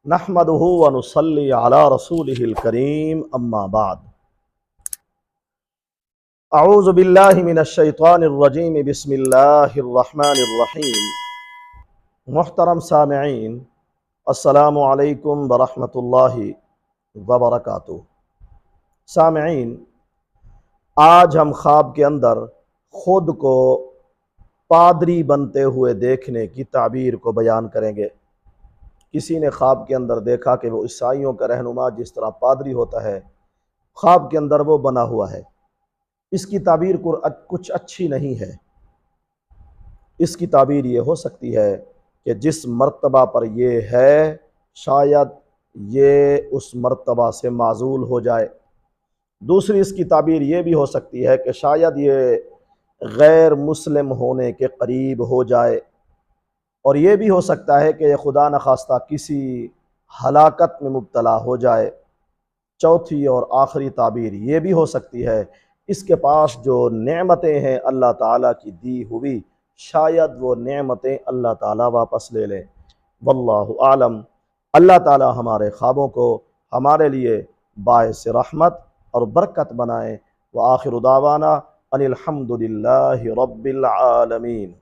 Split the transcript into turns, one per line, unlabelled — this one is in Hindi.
नहमदुहु व नुसल्ली अला रसूलिहिल करीम अम्मा बाद। अऊज़ु बिल्लाहि मिनश शैतानिर रजीम बिस्मिल्लाहिर रहमानिर रहीम। मुहतरम सामिईन, अस्सलामु अलैकुम व रहमतुल्लाहि व बरकातुहू। सामिईन, आज हम ख्वाब के अंदर खुद को पादरी बनते हुए देखने की ताबीर को बयान करेंगे। किसी ने ख्वाब के अंदर देखा कि वो ईसाइयों का रहनुमा जिस तरह पादरी होता है, ख्वाब के अंदर वो बना हुआ है। इसकी ताबीर कुछ अच्छी नहीं है। इसकी ताबीर ये हो सकती है कि जिस मर्तबा पर ये है शायद ये उस मर्तबा से माजूल हो जाए। दूसरी इसकी ताबीर ये भी हो सकती है कि शायद ये गैर मुस्लिम होने के करीब हो जाए, और ये भी हो सकता है कि खुदा न खास्ता किसी हलाकत में मुब्तला हो जाए। चौथी और आखिरी ताबीर ये भी हो सकती है इसके पास जो नेमतें हैं अल्लाह ताला की दी हुई, शायद वो नेमतें अल्लाह ताला वापस ले लें। वल्लाहु आलम। अल्लाह ताला हमारे ख्वाबों को हमारे लिए बाइस रहमत और बरकत बनाए। व आखिर दावाना अनिल हम्दुलिल्लाहि रब्बिल आलमीन।